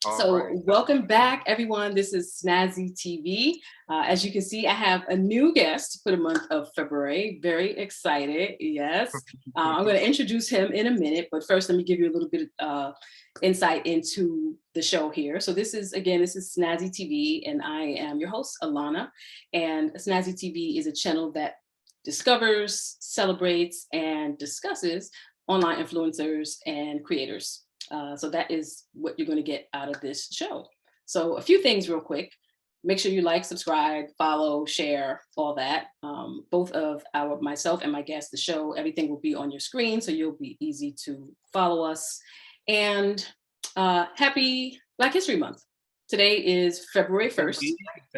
Welcome back, everyone. This is Snazzy TV. As you can see, I have a new guest for the month of February. Very excited. Yes. I'm going to introduce him in a minute, but first, let me give you a little bit of insight into the show here. So this is Snazzy TV, and I am your host, Alana. And Snazzy TV is a channel that discovers, celebrates, and discusses online influencers and creators. So that is what you're going to get out of this show. So a few things real quick. Make sure you like, subscribe, follow, share, all that. Both of myself and my guest, the show, everything will be on your screen, so you'll be easy to follow us. And happy Black History Month. Today is February 1st,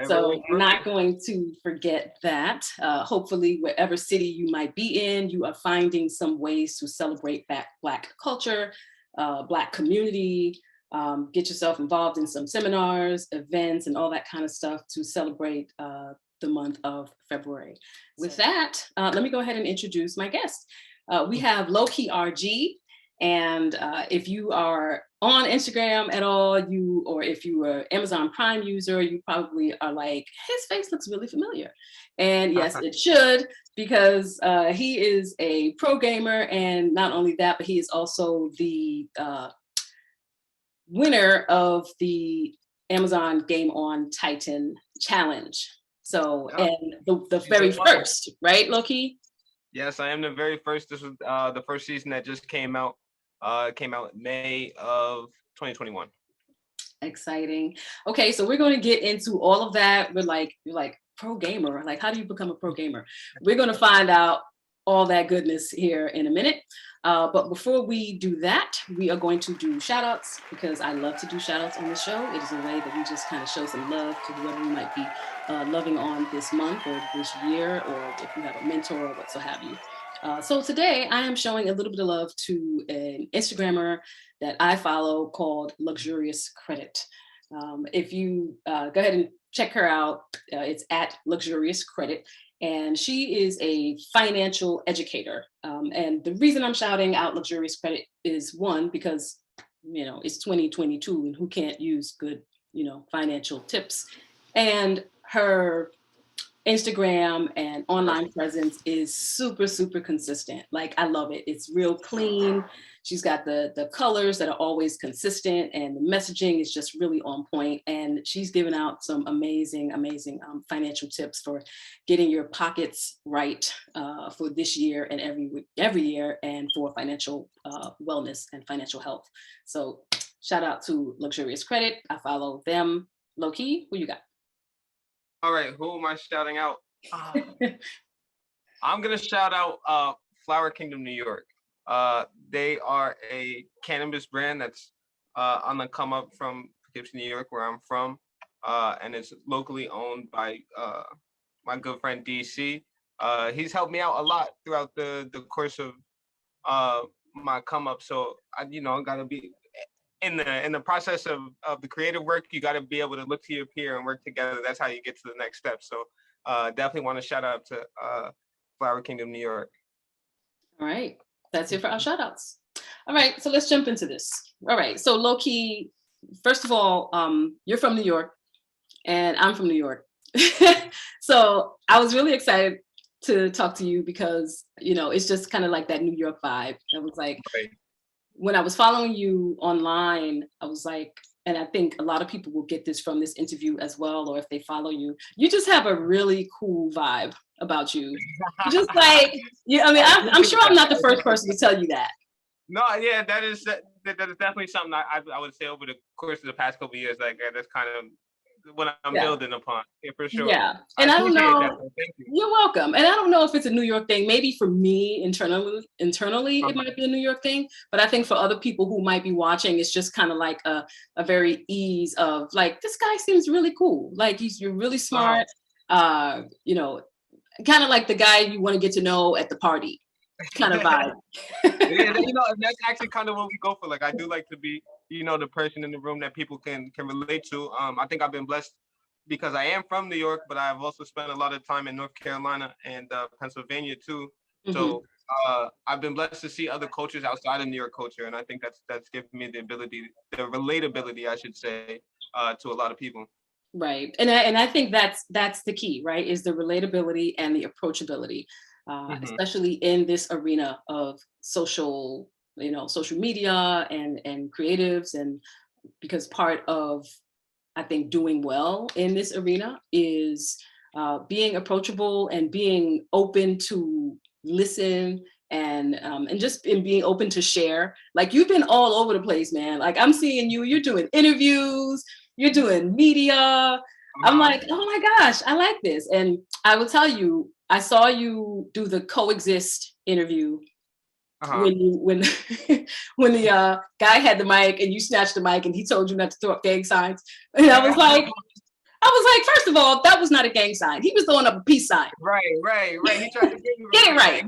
so I'm not going to forget that. Hopefully, wherever city you might be in, you are finding some ways to celebrate Black culture, Black community, get yourself involved in some seminars, events, and all that kind of stuff to celebrate the month of February. With that, let me go ahead and introduce my guest. We have LowkeyRG, and if you are on Instagram at all, or if you are Amazon Prime user, you probably are like, his face looks really familiar. And yes, it should, because he is a pro gamer, and not only that, but he is also the winner of the Amazon Game on Titan Challenge. So, and the very first, right, Lowkey? Yes, I am the very first. This was the first season that just came out. Came out in May of 2021. Exciting. Okay, so we're going to get into all of that. You're like pro gamer. Like, how do you become a pro gamer? We're going to find out all that goodness here in a minute. But before we do that, we are going to do shout outs, because I love to do shout outs on the show. It is a way that we just kind of show some love to whoever you might be loving on this month or this year, or if you have a mentor or what so have you. So today I am showing a little bit of love to an Instagrammer that I follow called Luxurious Credit. If you go ahead and check her out, it's at Luxurious Credit. And she is a financial educator. And the reason I'm shouting out Luxurious Credit is, one, because, it's 2022 and who can't use good, financial tips. And her Instagram and online presence is super, super consistent. Like, I love it. It's real clean. She's got the colors that are always consistent, and the messaging is just really on point. And she's given out some amazing financial tips for getting your pockets right for this year and every year, and for financial wellness and financial health. So shout out to Luxurious Credit. I follow them. Lowkey, who you got? All right, who am I shouting out? I'm gonna shout out Flower Kingdom, New York. They are a cannabis brand that's on the come up from Poughkeepsie, New York, where I'm from, and it's locally owned by my good friend DC. He's helped me out a lot throughout the course of my come up. So I gotta be in the process of the creative work. You got to be able to look to your peer and work together. That's how you get to the next step. So definitely want to shout out to Flower Kingdom, New York. All right, that's it for our shout outs. All right, so let's jump into this. All right, so Lowkey, first of all, you're from New York and I'm from New York. So I was really excited to talk to you because, it's just kind of like that New York vibe. I was like, right. When I was following you online, I was like, and I think a lot of people will get this from this interview as well, or if they follow you, you just have a really cool vibe about you. You're just like, I'm sure I'm not the first person to tell you that. No, yeah, that is definitely something I would say over the course of the past couple of years. Like, that's kind of what I'm building upon. Yeah, for sure. Yeah, and I don't know. Thank you. You're welcome. And I don't know if it's a New York thing. Maybe for me internally, it might be a New York thing. But I think for other people who might be watching, it's just kind of like a very ease of like, this guy seems really cool. Like you're really smart. Kind of like the guy you want to get to know at the party. Kind of vibe. Yeah, and that's actually kind of what we go for. Like, I do like to be, the person in the room that people can relate to. I think I've been blessed because I am from New York, but I've also spent a lot of time in North Carolina and Pennsylvania too. Mm-hmm. So I've been blessed to see other cultures outside of New York culture, and I think that's given me the relatability, I should say, to a lot of people. Right. And I think that's the key, right? Is the relatability and the approachability, especially in this arena of social, social media and creatives. And because part of, I think, doing well in this arena is being approachable and being open to listen and just in being open to share. Like, you've been all over the place, man. Like, I'm seeing you're doing interviews, you're doing media. I'm like, oh my gosh, I like this. And I will tell you, I saw you do the Coexist interview when when the guy had the mic and you snatched the mic and he told you not to throw up gang signs. And I was like, first of all, that was not a gang sign. He was throwing up a peace sign. Right. He tried to get it right.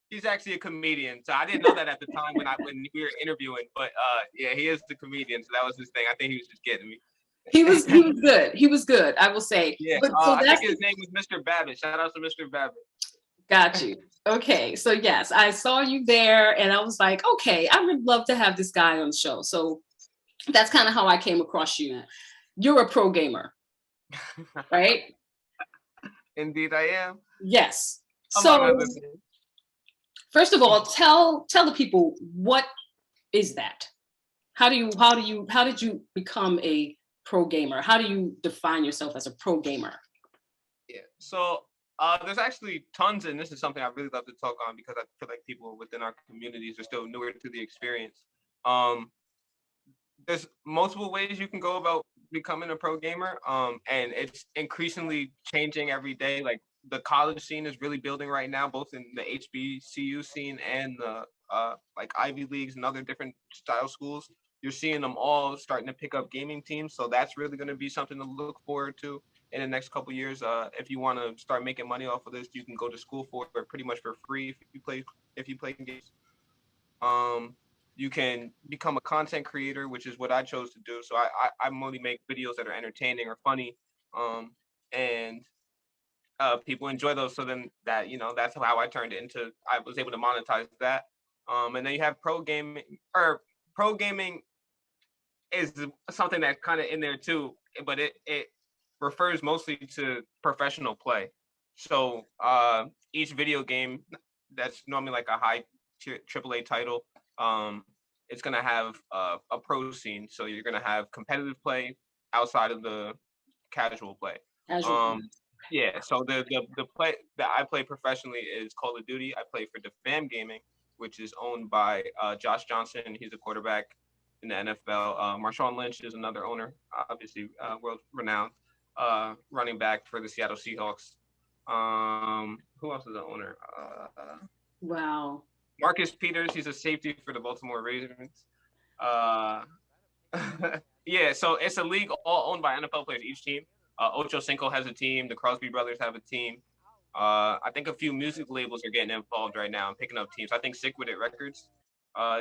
He's actually a comedian. So I didn't know that at the time when we were interviewing. But yeah, he is the comedian. So that was his thing. I think he was just getting me. He was good. He was good, I will say. Yeah. But, so I think his name was Mr. Babbitt. Shout out to Mr. Babbitt. Got you. Okay. So yes, I saw you there and I was like, okay, I would love to have this guy on the show. So that's kind of how I came across you. You're a pro gamer, right? Indeed I am. Yes. So first of all, tell the people, what is that? How did you become a pro gamer? How do you define yourself as a pro gamer? Yeah. So there's actually tons, and this is something I really love to talk on because I feel like people within our communities are still newer to the experience. There's multiple ways you can go about becoming a pro gamer, and it's increasingly changing every day. Like, the college scene is really building right now, both in the HBCU scene and the like Ivy Leagues and other different style schools. You're seeing them all starting to pick up gaming teams, so that's really going to be something to look forward to in the next couple of years. If you want to start making money off of this, you can go to school for it pretty much for free if you play games. You can become a content creator, which is what I chose to do. So I only make videos that are entertaining or funny, and people enjoy those. So then that's how I turned it into. I was able to monetize that. And then you have pro gaming, or pro gaming is something that's kind of in there too, but it refers mostly to professional play. So each video game that's normally like a high AAA title, it's going to have a pro scene. So you're going to have competitive play outside of the casual play. Yeah, so the play that I play professionally is Call of Duty. I play for DeFam Gaming, which is owned by Josh Johnson. He's a quarterback in the NFL. Marshawn Lynch is another owner, obviously world renowned running back for the Seattle Seahawks. Who else is the owner? Wow. Marcus Peters, he's a safety for the Baltimore Ravens. Yeah, so it's a league all owned by NFL players, each team. Ocho Cinco has a team. The Crosby brothers have a team. I think a few music labels are getting involved right now and picking up teams. I think Sick With It Records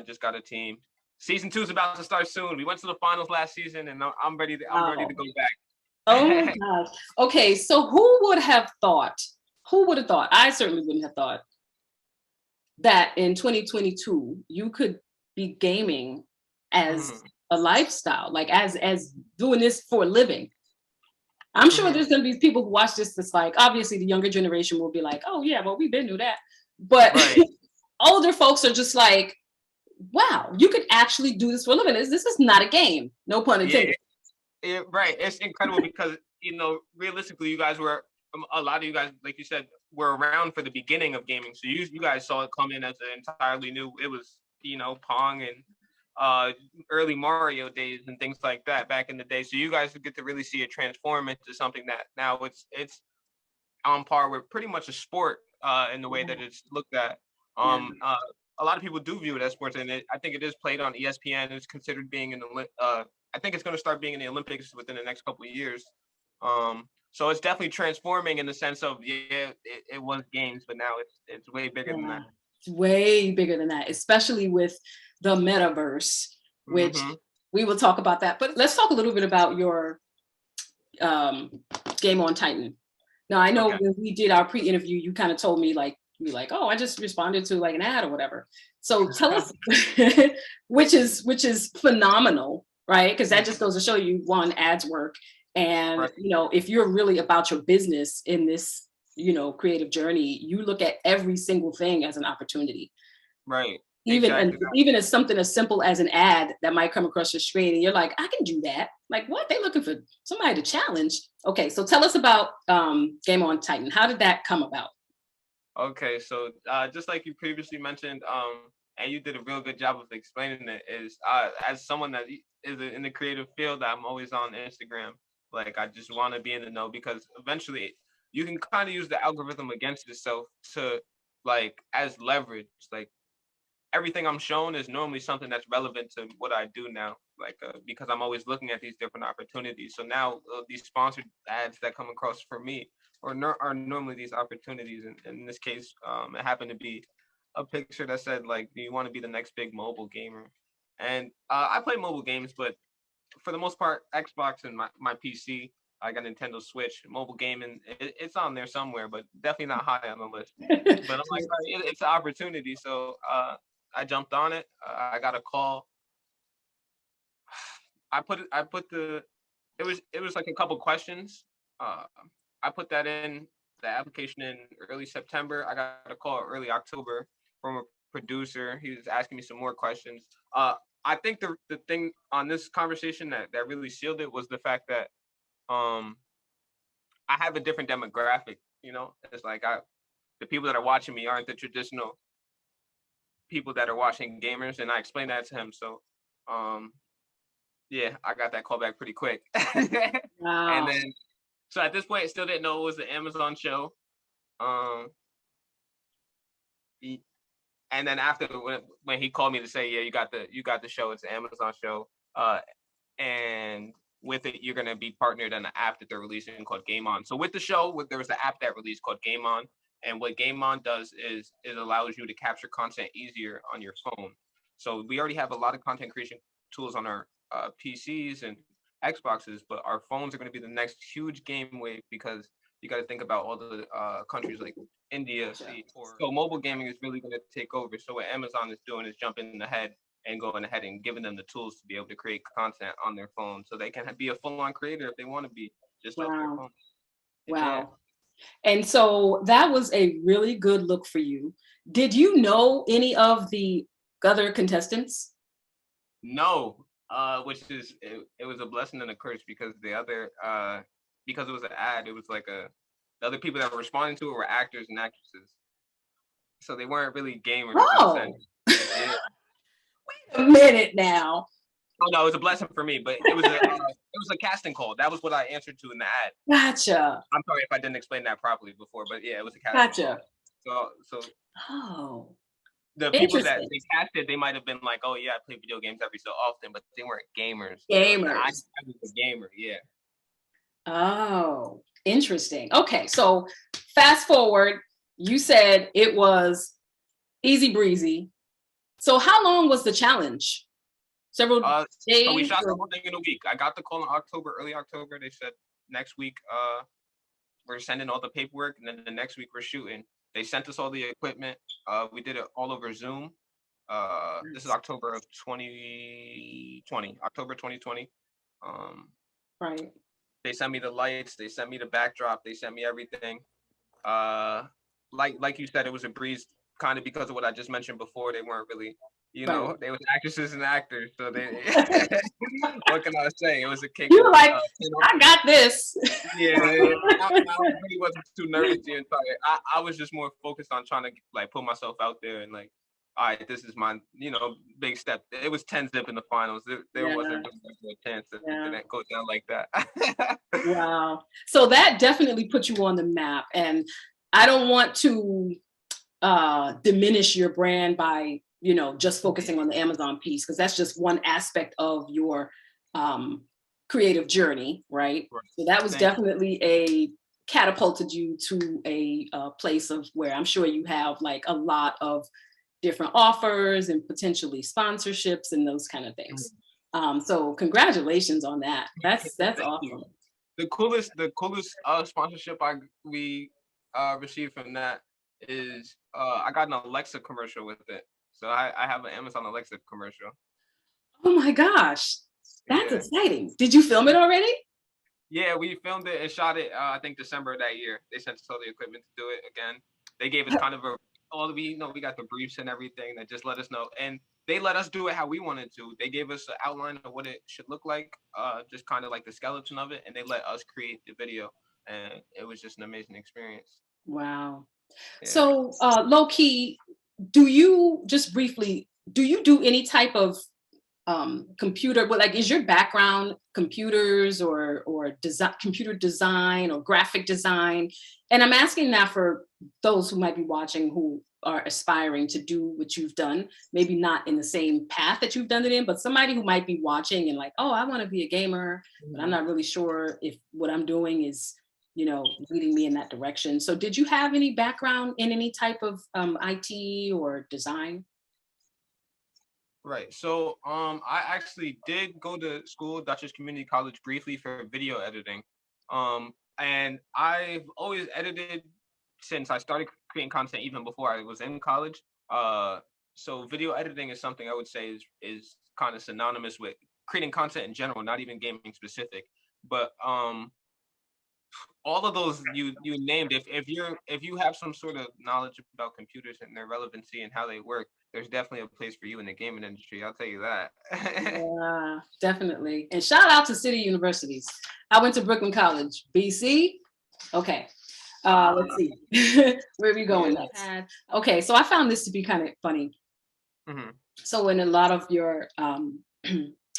just got a team. Season 2 is about to start soon. We went to the finals last season, and I'm ready to go back. Oh my gosh. Okay, so who would have thought? I certainly wouldn't have thought that in 2022 you could be gaming as a lifestyle, like as doing this for a living. I'm sure there's going to be people who watch this that's like, obviously the younger generation will be like, oh yeah, well, we've been through that. But older folks are just like, wow, you could actually do this for a living. This is not a game. No pun intended. Yeah, right. It's incredible because, realistically, a lot of you guys, like you said, were around for the beginning of gaming. So you guys saw it come in as an entirely new, it was, Pong and early Mario days and things like that back in the day. So you guys get to really see it transform into something that now it's on par with pretty much a sport in the way that it's looked at. A lot of people do view it as sports, and I think it is played on ESPN. It's considered being in the. I think it's going to start being in the Olympics within the next couple of years. So it's definitely transforming in the sense of it was games, but now it's way bigger than that. It's way bigger than that, especially with the metaverse, which we will talk about that. But let's talk a little bit about your Game on Titan. Now, I know when we did our pre-interview, you kind of told me like be like, oh, I just responded to like an ad or whatever. So tell us, which is phenomenal, right? Because that just goes to show you, one, ads work. And, Right. you know, if you're really about your business in this, you know, creative journey, you look at every single thing as an opportunity. Right. Even Exactly. even as something as simple as an ad that might come across your screen and you're like, I can do that. Like, what? They looking for somebody to challenge. Okay, so tell us about Game On Titan. How did that come about? Okay, so just like you previously mentioned, and you did a real good job of explaining it, is as someone that is in the creative field, I'm always on Instagram. Like, I just want to be in the know, because eventually you can kind of use the algorithm against yourself to, like, as leverage. Like, everything I'm shown is normally something that's relevant to what I do now, like because I'm always looking at these different opportunities. So now these sponsored ads that come across for me are normally these opportunities. And in this case, it happened to be a picture that said, like, do you want to be the next big mobile gamer? And I play mobile games, but for the most part, Xbox and my PC. I got Nintendo Switch. Mobile gaming, it's on there somewhere, but definitely not high on the list. But I'm like, it's an opportunity. So I jumped on it. I got a call. I put the, it was like a couple questions. Uh, I put that in the application in early September. I got a call early October from a producer. He was asking me some more questions. I think the thing on this conversation that really sealed it was the fact that I have a different demographic. You know, it's like the people that are watching me aren't the traditional people that are watching gamers, and I explained that to him. So, yeah, I got that call back pretty quick. And Wow. then, so at this point, I still didn't know it was the Amazon show. Um, he, and then after when he called me to say, yeah, you got the show, it's the Amazon show. And with it, you're gonna be partnered on an app that they're releasing called Game On. So with the show, there was an app that released called Game On, and what Game On does is it allows you to capture content easier on your phone. So we already have a lot of content creation tools on our PCs and Xboxes, but our phones are going to be the next huge game wave, because you got to think about all the countries like India. So mobile gaming is really going to take over. So what Amazon is doing is jumping ahead and going ahead and giving them the tools to be able to create content on their phone, so they can be a full-on creator if they want to be, just off their Wow. phone. Yeah. Wow. And so that was a really good look for you. Did you know any of the other contestants? No, which is it was a blessing and a curse, because the other because it was an ad, it was like the other people that were responding to it were actors and actresses, so they weren't really gamers in a Oh, sense. Yeah. a minute now. Oh no, it was a blessing for me, but it was a casting call. That was what I answered to in the ad. Gotcha. I'm sorry if I didn't explain that properly before, but yeah, it was a casting call. Gotcha. So Oh, the people that interesting. they casted, they might have been like, oh yeah, I play video games every so often, but they weren't gamers. So I Gamers. was a gamer, yeah. Oh, interesting. Okay, so fast forward, you said it was easy breezy. So how long was the challenge? Several So we days shot the or whole thing in a week. I got the call in October, early October. They said next week, we're sending all the paperwork, and then the next week we're shooting. They sent us all the equipment. We did it all over Zoom. This is October of 2020, October 2020. Um, right. they sent me the lights, they sent me the backdrop, they sent me everything. Uh, like you said, it was a breeze, kind of because of what I just mentioned before. They weren't really, Right. they was actresses and actors, so they. What can I say? It was a cake. You were like, I got this. Yeah, I really wasn't too nervous the entire. I was just more focused on trying to like put myself out there and like, all right, this is my big step. It was 10-zip in the finals. There Yeah, wasn't really a chance that it yeah. didn't go down like that. Wow. So that definitely put you on the map. And I don't want to diminish your brand by, just focusing on the Amazon piece, because that's just one aspect of your creative journey, right? So that was definitely catapulted you to a place of where I'm sure you have like a lot of different offers and potentially sponsorships and those kind of things. So congratulations on that. That's Thank awesome. you. The coolest sponsorship we received from that is I got an Alexa commercial with it. So I have an Amazon Alexa commercial. Oh my gosh, that's Yeah. exciting. Did you film it already? Yeah, we filmed it and shot it. I think December of that year. They sent us all the equipment to do it again. They gave us kind of we got the briefs and everything that just let us know, and they let us do it how we wanted to. They gave us an outline of what it should look like, just kind of like the skeleton of it, and they let us create the video, and it was just an amazing experience. Wow. Yeah. So, low key, do you just briefly, do you do any type of computer, but like, is your background computers or design, computer design or graphic design? And I'm asking that for those who might be watching who are aspiring to do what you've done, maybe not in the same path that you've done it in, but somebody who might be watching and like, oh, I want to be a gamer, but I'm not really sure if what I'm doing is, you know, leading me in that direction. So did you have any background in any type of IT or design? Right. So I actually did go to school, Dutchess Community College, briefly for video editing. And I've always edited since I started creating content even before I was in college. So video editing is something I would say is kind of synonymous with creating content in general, not even gaming specific. But all of those you named, if you have some sort of knowledge about computers and their relevancy and how they work, there's definitely a place for you in the gaming industry. I'll tell you that. Yeah, definitely. And shout out to city universities. I went to Brooklyn College, BC. Okay. Let's see. Where are we going Yeah. next? Okay, so I found this to be kind of funny. Hmm. So in a lot of your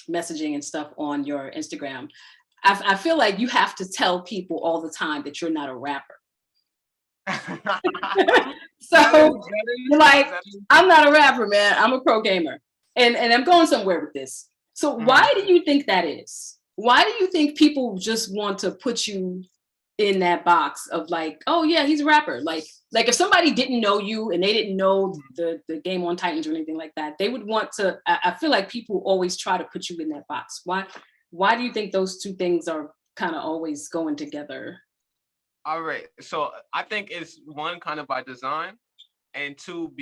messaging and stuff on your Instagram, I feel like you have to tell people all the time that you're not a rapper. So you're like, I'm not a rapper, man. I'm a pro gamer. And I'm going somewhere with this. So why do you think that is? Why do you think people just want to put you in that box of like, oh yeah, he's a rapper? Like if somebody didn't know you and they didn't know the Game on Titans or anything like that, they would want to, I feel like people always try to put you in that box. Why do you think those two things are kind of always going together? All right. So I think it's one kind of by design, and two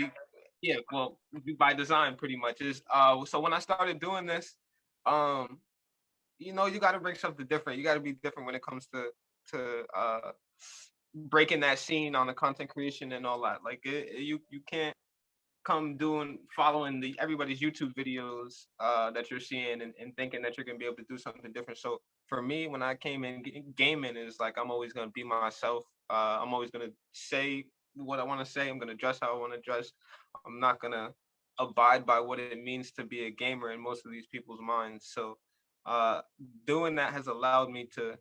yeah, well, by design pretty much is so when I started doing this, um you got to bring something different. You got to be different when it comes to breaking that scene on the content creation and all that. Like you can't come following the everybody's YouTube videos that you're seeing and thinking that you're gonna be able to do something different. So for me, when I came in gaming, is like I'm always gonna be myself. I'm always gonna say what I want to say. I'm gonna dress how I want to dress. I'm not gonna abide by what it means to be a gamer in most of these people's minds. So uh, doing that has allowed me to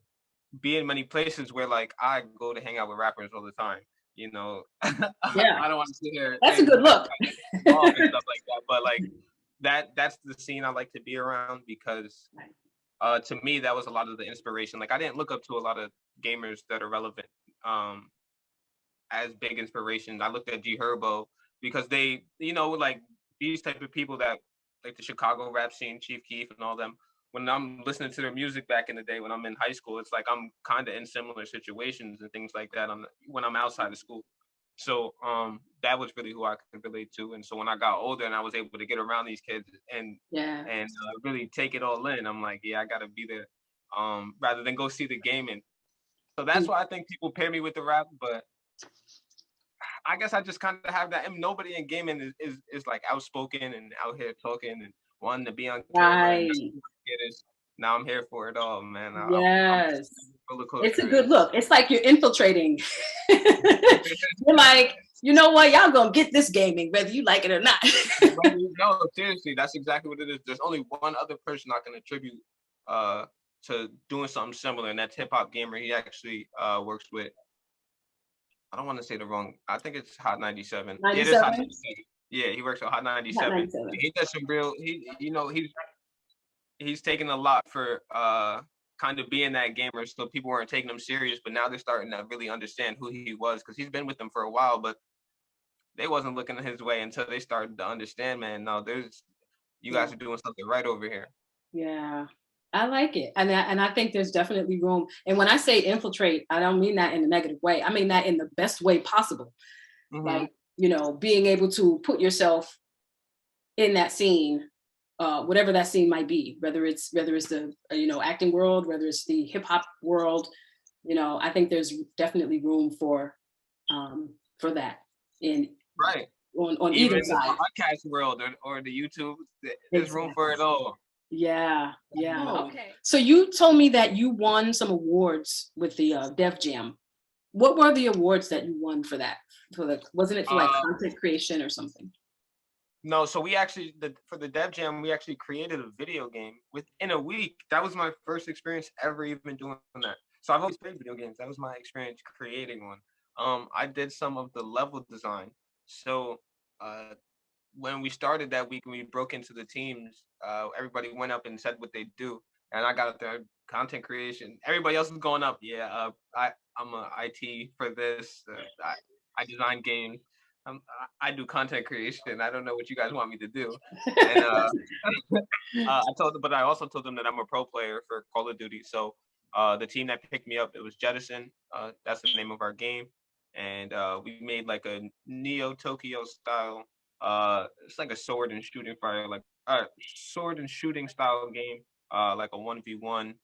be in many places where like I go to hang out with rappers all the time. You know, Yeah, I don't want to sit here that's a and good look. off and stuff like that. But like that's the scene I like to be around because to me that was a lot of the inspiration. Like I didn't look up to a lot of gamers that are relevant um as big inspirations. I looked at G Herbo because they, like these type of people that like the Chicago rap scene, Chief Keef and all them. When I'm listening to their music back in the day when I'm in high school, it's like I'm kind of in similar situations and things like that when I'm outside of school. So that was really who I could relate to. And so when I got older and I was able to get around these kids and Yeah. really take it all in, I'm like, yeah, I got to be there rather than go see the game. And so that's why I think people pair me with the rap. But I guess I just kind of have that. And nobody in gaming is like outspoken and out here talking and wanting to be on camera. And Right. now I'm here for it all, man. I'm Yes. roller It's a coaster good is. look. It's like you're infiltrating. You're like, you know what? Y'all gonna get this gaming, whether you like it or not. No, seriously, that's exactly what it is. There's only one other person I can attribute uh, to doing something similar, and that's Hip Hop Gamer. He actually works with. I don't want to say the wrong. I think it's Hot 97. Yeah, it is Hot 97? 97. Yeah, he works with Hot Not 97. 97. He does some real. He's taken a lot for kind of being that gamer, so people weren't taking him serious. But now they're starting to really understand who he was because he's been with them for a while, but they wasn't looking his way until they started to understand. Man, no, you Yeah. guys are doing something right over here. Yeah. I like it. And I think there's definitely room. And when I say infiltrate, I don't mean that in a negative way. I mean that in the best way possible. like, you know, being able to put yourself in that scene, whatever that scene might be, whether it's the you know, acting world, whether it's the hip hop world, you know, I think there's definitely room for that in Right. on Even either in the side. podcast world or the YouTube, there's room for Exactly. it all. Yeah, yeah. Oh, okay. So you told me that you won some awards with the Def Jam. What were the awards that you won for that? Wasn't it for like content creation or something? No, so we actually for the Dev Jam, we actually created a video game within a week. That was my first experience ever even doing that. So I've always played video games. That was my experience creating one. I did some of the level design. So when we started that week and we broke into the teams, everybody went up and said what they do, and I got up there content creation. Everybody else is going up. Yeah, I'm a IT for this. I design games. I do content creation. I don't know what you guys want me to do. And but I also told them that I'm a pro player for Call of Duty. So the team that picked me up, it was Jettison. That's the name of our game, and we made like a Neo Tokyo style. It's like a sword and shooting sword and shooting style game. Like a 1v1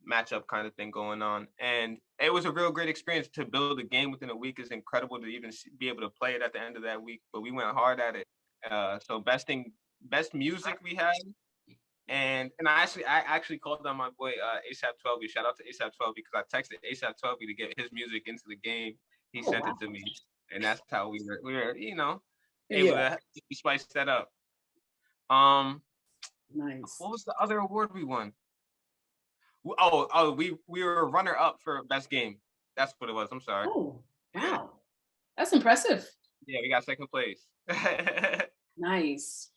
matchup kind of thing going on, and it was a real great experience. To build a game within a week is incredible. To even be able to play it at the end of that week, but we went hard at it. So best music we had, and I actually called on my boy ASAP 12. Shout out to ASAP 12 because I texted ASAP 12 to get his music into the game. He sent it to me, and that's how we were you know, able to spice that up. Nice. What was the other award we won? Oh, we were runner up for best game. That's what it was. I'm sorry. Oh, wow. That's impressive. Yeah, we got second place. Nice.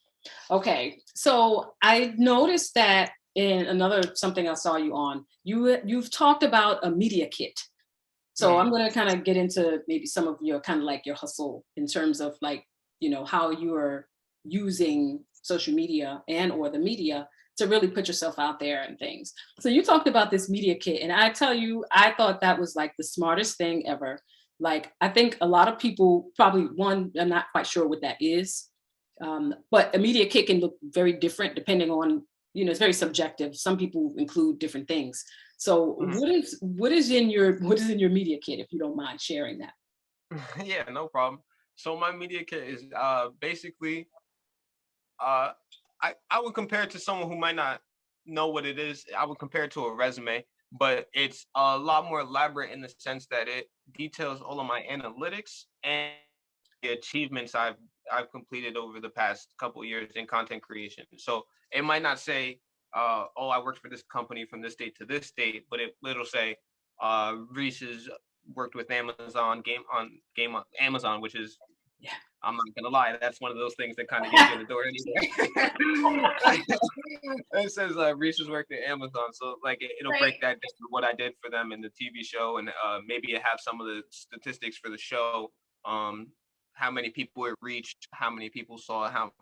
Okay. So I noticed that in something I saw you on, you've talked about a media kit. So I'm going to kind of get into maybe some of your kind of like your hustle in terms of like, you know, how you are using social media and or the media to really put yourself out there and things. So you talked about this media kit, and I tell you, I thought that was like the smartest thing ever. Like, I think a lot of people probably, I'm not quite sure what that is, but a media kit can look very different depending on, you know, it's very subjective. Some people include different things. So what is in your media kit, if you don't mind sharing that? Yeah, no problem. So my media kit is basically I would compare it to someone who might not know what it is. I would compare it to a resume, but it's a lot more elaborate in the sense that it details all of my analytics and the achievements I've completed over the past couple of years in content creation. So it might not say, oh, I worked for this company from this date to this date, but it'll say Reese has worked with Amazon Amazon, which is I'm not gonna lie, that's one of those things that kind of gets you in the door anyway. It says Reese has worked at Amazon, so like it'll break that down, what I did for them in the TV show, and maybe it have some of the statistics for the show, how many people it reached, how many people saw, how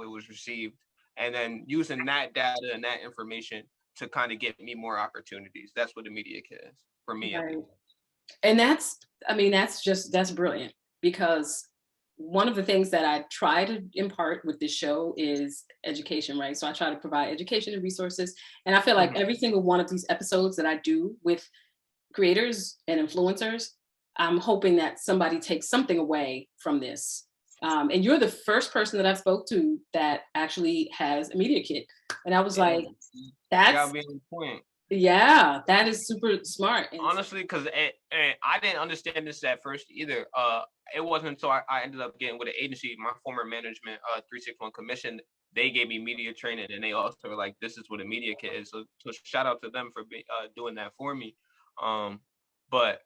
it was received, and then using that data and that information to kind of get me more opportunities. That's what the media kit is for me. Right. And that's brilliant, because one of the things that I try to impart with this show is education, right? So I try to provide education and resources. And I feel like every single one of these episodes that I do with creators and influencers, I'm hoping that somebody takes something away from this. And you're the first person that I spoke to that actually has a media kit. And I was like, that's point. Yeah, that is super smart. Honestly, because I didn't understand this at first either. It wasn't until I ended up getting with an agency, my former management, 361 Commission. They gave me media training, and they also were like, "This is what a media kit is." So shout out to them for doing that for me. But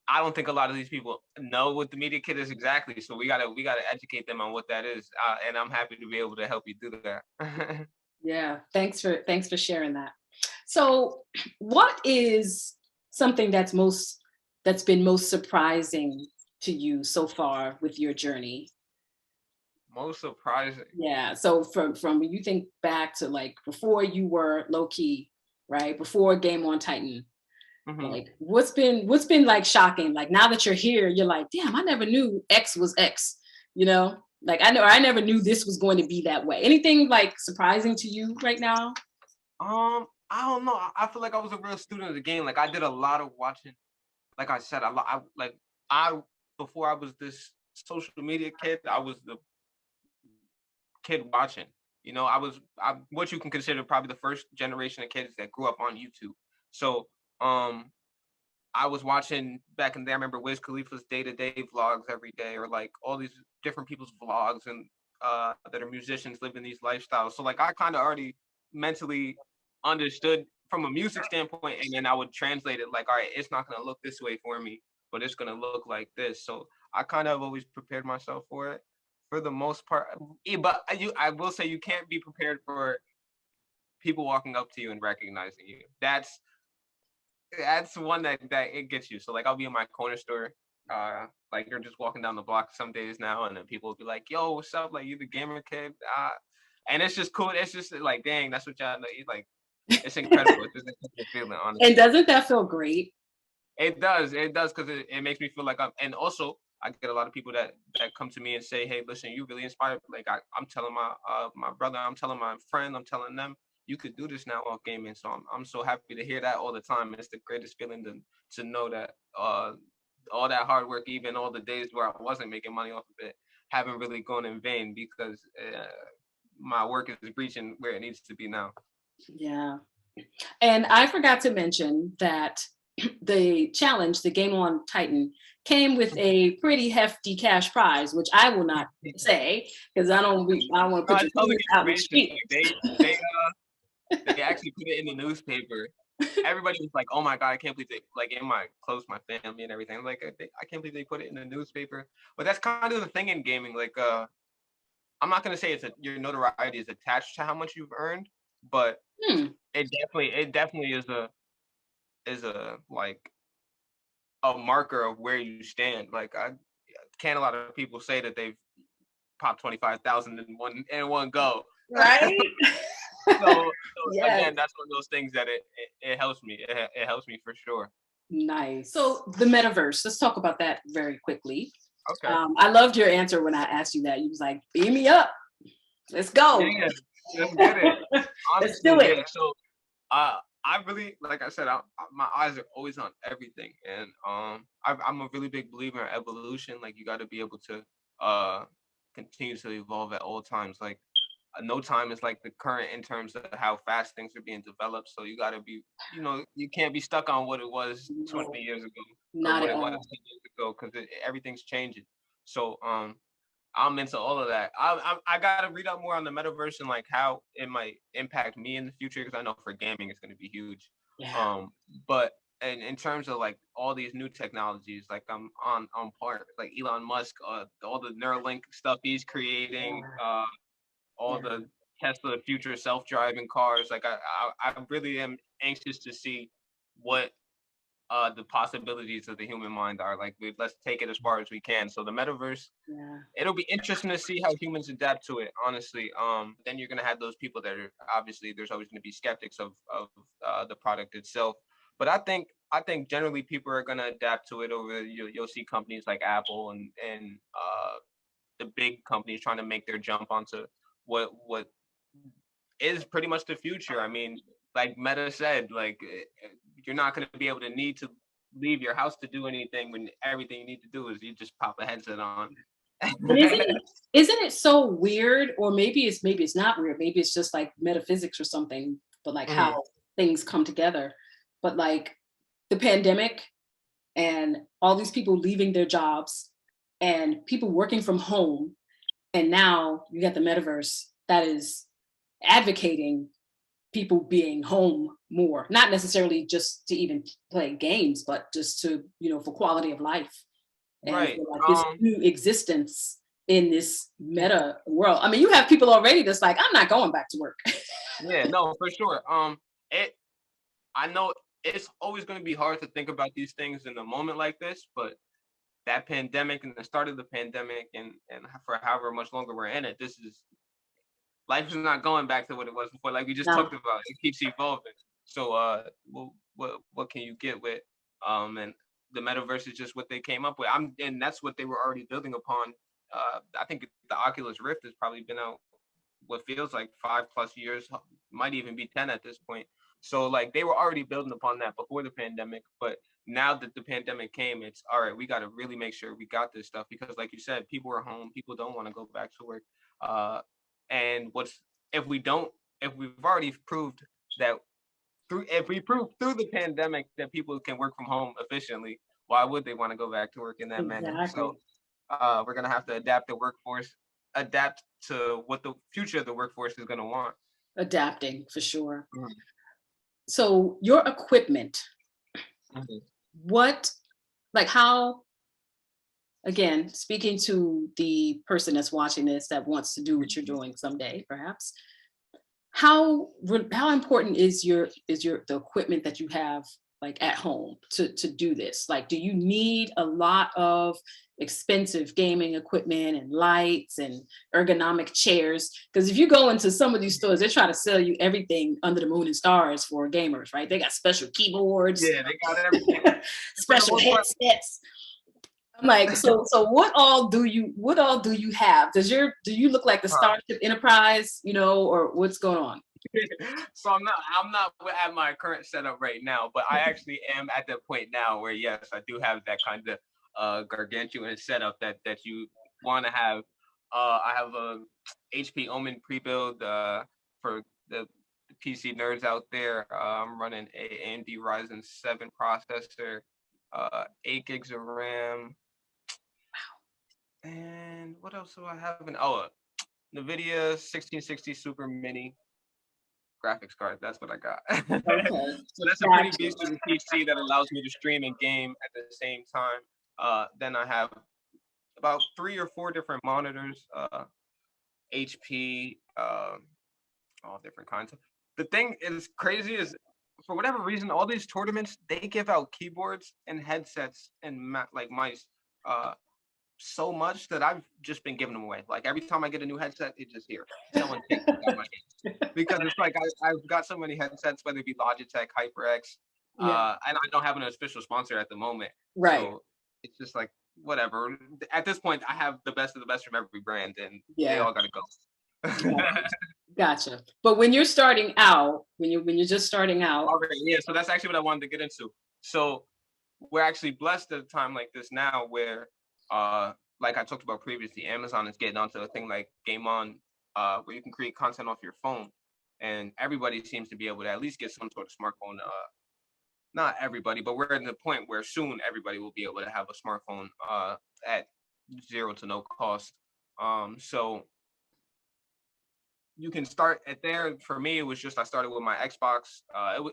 I don't think a lot of these people know what the media kit is exactly. So we gotta educate them on what that is, and I'm happy to be able to help you do that. Yeah, thanks for sharing that. So, what is something that's been most surprising to you so far with your journey? Most surprising. Yeah. So from when you think back to like before you were Low Key, right? Before Game on Titan, Mhm. Like, what's been like shocking? Like now that you're here, you're like, damn, I never knew X was X. You know, like I never knew this was going to be that way. Anything like surprising to you right now? I don't know. I feel like I was a real student of the game. Like I did a lot of watching. Like I said, I before I was this social media kid, I was the kid watching. You know, I what you can consider probably the first generation of kids that grew up on YouTube. So I was watching back in the day. I remember Wiz Khalifa's day-to-day vlogs every day, or like all these different people's vlogs and that are musicians living these lifestyles. So like I kind of already mentally understood from a music standpoint, and then I would translate it like, all right, it's not gonna look this way for me, but it's gonna look like this. So I kind of always prepared myself for it for the most part. But I will say you can't be prepared for people walking up to you and recognizing you. That's one that it gets you. So like I'll be in my corner store, like you're just walking down the block some days now, and then people will be like, "Yo, what's up? Like you the gamer kid?" And it's just cool. It's just like, dang, that's what y'all know. Like it's incredible. It's just a incredible feeling, And honestly. doesn't that feel great? It does, because it makes me feel like and also I get a lot of people that come to me and say, "Hey, listen, you really inspired." Like I'm telling my brother, I'm telling my friend, I'm telling them, you could do this now off gaming. So I'm so happy to hear that all the time. It's the greatest feeling to know that all that hard work, even all the days where I wasn't making money off of it, haven't really gone in vain, because my work is reaching where it needs to be now. Yeah. And I forgot to mention that the challenge, the Game On Titan, came with a pretty hefty cash prize, which I will not say because I don't want to No, put it's your public business out in the information. street. Like they actually put it in the newspaper. Everybody was like, "Oh my god, I can't believe they like in my close my family and everything." Like I can't believe they put it in the newspaper. But that's kind of the thing in gaming. Like I'm not gonna say your notoriety is attached to how much you've earned, but Hmm. it definitely is a like a marker of where you stand. Like I can't a lot of people say that they've popped 25,000 in one go. Right? So Yes. again, that's one of those things that it helps me. It helps me for sure. Nice. So the metaverse, let's talk about that very quickly. Okay. I loved your answer when I asked you that. You was like, beam me up. Let's Yeah, go. yeah. Let's get it. Let's Honestly, do it. yeah. So I really, like I said, my eyes are always on everything, and I'm a really big believer in evolution. Like you got to be able to uh continue to evolve at all times. Like no time is like the current in terms of how fast things are being developed. So you got to be, you can't be stuck on what it was No, 20 years ago or not what at it was all. 10 years ago, because everything's changing. So I'm into all of that. I gotta read up more on the metaverse and like how it might impact me in the future, because I know for gaming it's gonna be huge. Yeah. Um, but in terms of like all these new technologies, like I'm on part like Elon Musk, all the Neuralink stuff he's creating, Yeah. all Yeah. the Tesla future self-driving cars. Like I really am anxious to see what the possibilities of the human mind are. Like let's take it as far as we can. So the metaverse, Yeah. it'll be interesting to see how humans adapt to it, honestly. Then you're gonna have those people that are obviously, there's always gonna be skeptics of the product itself. But I think generally people are gonna adapt to it. You'll see companies like Apple and the big companies trying to make their jump onto what is pretty much the future. I mean, like Meta said, like you're not gonna be able to need to leave your house to do anything, when everything you need to do is you just pop a headset on. And isn't it so weird? Or maybe it's not weird. Maybe it's just like metaphysics or something, but like Mhm. how things come together. But like the pandemic and all these people leaving their jobs and people working from home, and now you got the metaverse that is advocating people being home more, not necessarily just to even play games, but just to, for quality of life and Right. for like this new existence in this meta world. I mean, you have people already that's like, I'm not going back to work. Yeah, no, for sure. It I know it's always going to be hard to think about these things in a moment like this, but that pandemic and the start of the pandemic and for however much longer we're in it, this is life is not going back to what it was before. Like we just No, talked about, it keeps evolving. So what can you get with, and the metaverse is just what they came up with. And that's what they were already building upon. I think the Oculus Rift has probably been out what feels like 5+ years, might even be 10 at this point. So like they were already building upon that before the pandemic, but now that the pandemic came, it's all right. We got to really make sure we got this stuff because, like you said, people are home. People don't want to go back to work. And if we don't, if we've already proved that if we prove through the pandemic that people can work from home efficiently, why would they want to go back to work in that manner? Exactly. So we're gonna have to adapt the workforce, adapt to what the future of the workforce is gonna want. Adapting for sure. Mhm. So your equipment, Mhm. what, like how, again, speaking to the person that's watching this that wants to do what you're doing someday, perhaps, how important is the equipment that you have like at home to do this? Like, do you need a lot of expensive gaming equipment and lights and ergonomic chairs? Because if you go into some of these stores, they try to sell you everything under the moon and stars for gamers, right? They got special keyboards, Yeah, they got everything. special headsets. I'm like, so what all do you have? Do you look like the Starship Enterprise, or what's going on? So I'm not at my current setup right now, but I actually am at the point now where yes, I do have that kind of gargantuan setup that you want to have. I have a HP Omen pre-build for the PC nerds out there. I'm running a AMD Ryzen 7 processor, 8 gigs of RAM, and what else do I have? NVIDIA 1660 Super Mini graphics card. That's what I got. Okay, So that's a pretty gotcha. beast of a PC that allows me to stream and game at the same time. Then I have about 3 or 4 different monitors, HP, all different kinds. The thing is crazy is for whatever reason, all these tournaments they give out keyboards and headsets and like mice. So much that I've just been giving them away. Like every time I get a new headset, it's just here. Someone take it out of my hands. Because it's like I've got so many headsets, whether it be Logitech, HyperX, Yeah, and I don't have an official sponsor at the moment. right. So it's just like whatever. At this point, I have the best of the best from every brand, and they Yeah, all gotta go. gotcha. But when you're starting out, when you're just starting out, All right, yeah. So that's actually what I wanted to get into. So we're actually blessed at a time like this now where like I talked about previously, Amazon is getting onto a thing like Game On, where you can create content off your phone. And everybody seems to be able to at least get some sort of smartphone. Not everybody, but we're at the point where soon everybody will be able to have a smartphone at zero to no cost. So you can start at there. For me, it was just I started with my Xbox.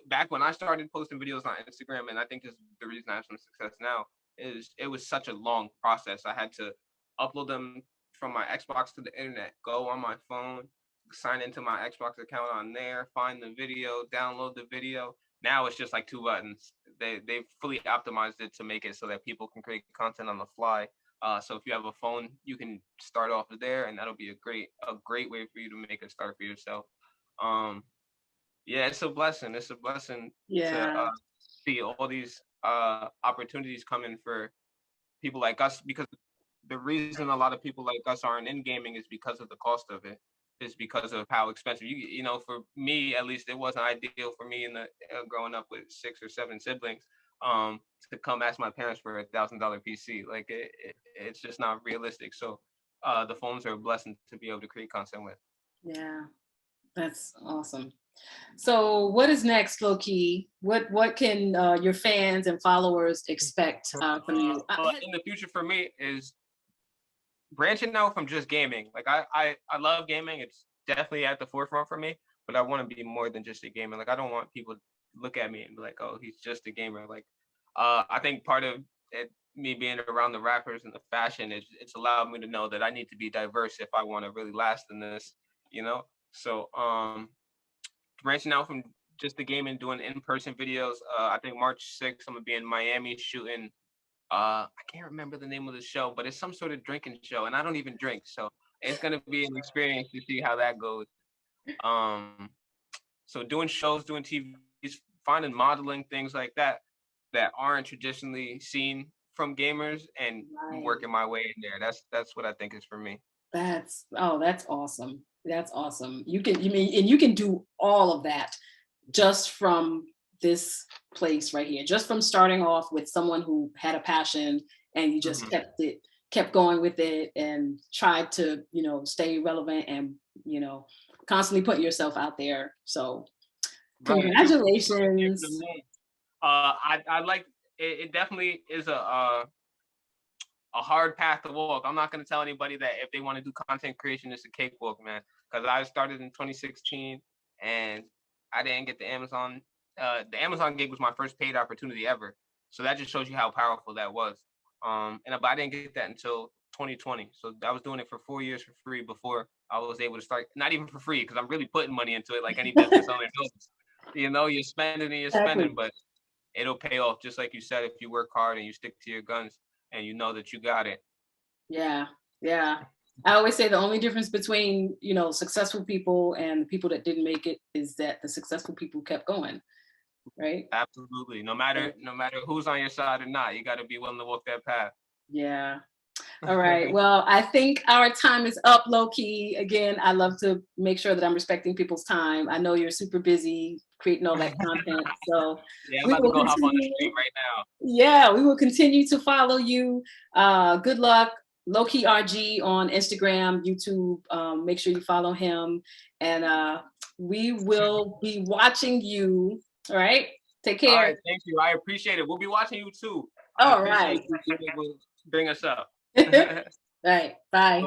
Back when I started posting videos on Instagram, and I think this is the reason I have some success now. Is it was such a long process. I had to upload them from my Xbox to the internet, go on my phone, sign into my Xbox account on there, find the video, download the video. Now it's just like 2 buttons. They've fully optimized it to make it so that people can create content on the fly. So if you have a phone, you can start off there, and that'll be a great way for you to make a start for yourself. Um, yeah, it's a blessing. It's a blessing to yeah, see all these opportunities coming for people like us. Because the reason a lot of people like us aren't in gaming is because of the cost of it. Is because of how expensive for me at least, it wasn't ideal for me in the growing up with 6 or 7 siblings to come ask my parents for $1,000 PC. Like it's just not realistic. So the phones are a blessing to be able to create content with. yeah. That's awesome. So what is next, Lowkey? What can your fans and followers expect from you? But in the future for me is branching out from just gaming. Like I love gaming. It's definitely at the forefront for me, but I want to be more than just a gamer. Like I don't want people to look at me and be like, oh, he's just a gamer. Like I think part of it, me being around the rappers and the fashion is it's allowed me to know that I need to be diverse if I want to really last in this, you know? So branching out from just the gaming, doing in-person videos. I think March 6th, I'm gonna be in Miami shooting I can't remember the name of the show, but it's some sort of drinking show, and I don't even drink, so it's gonna be an experience to see how that goes. Um, so doing shows, doing TV finding modeling things like that aren't traditionally seen from gamers and working my way in there. That's what I think is for me. That's awesome. That's awesome. You can do all of that just from this place right here, just from starting off with someone who had a passion and you just kept going with it and tried to, stay relevant and, constantly put yourself out there. So congratulations. I like it. It definitely is a hard path to walk. I'm not going to tell anybody that if they want to do content creation, it's a cakewalk, man. Because I started in 2016 and I didn't get the Amazon. The Amazon gig was my first paid opportunity ever. So that just shows you how powerful that was. But I didn't get that until 2020. So I was doing it for 4 years for free before I was able to start. Not even for free, because I'm really putting money into it like any business owner knows. You're spending and you're spending, but it'll pay off, just like you said, if you work hard and you stick to your guns and you know that you got it. Yeah. I always say the only difference between, successful people and the people that didn't make it is that the successful people kept going. Right? Absolutely. No matter who's on your side or not, you got to be willing to walk that path. Yeah. All right. Well, I think our time is up, Lowkey. Again, I love to make sure that I'm respecting people's time. I know you're super busy creating all that content. So yeah, I'm about to go hop on the street right now. Yeah, we will continue to follow you. Good luck. LowkeyRG on Instagram, YouTube. Make sure you follow him. And we will be watching you. All right. Take care. All right. Thank you. I appreciate it. We'll be watching you too. All right. Bring us up. All right. Bye.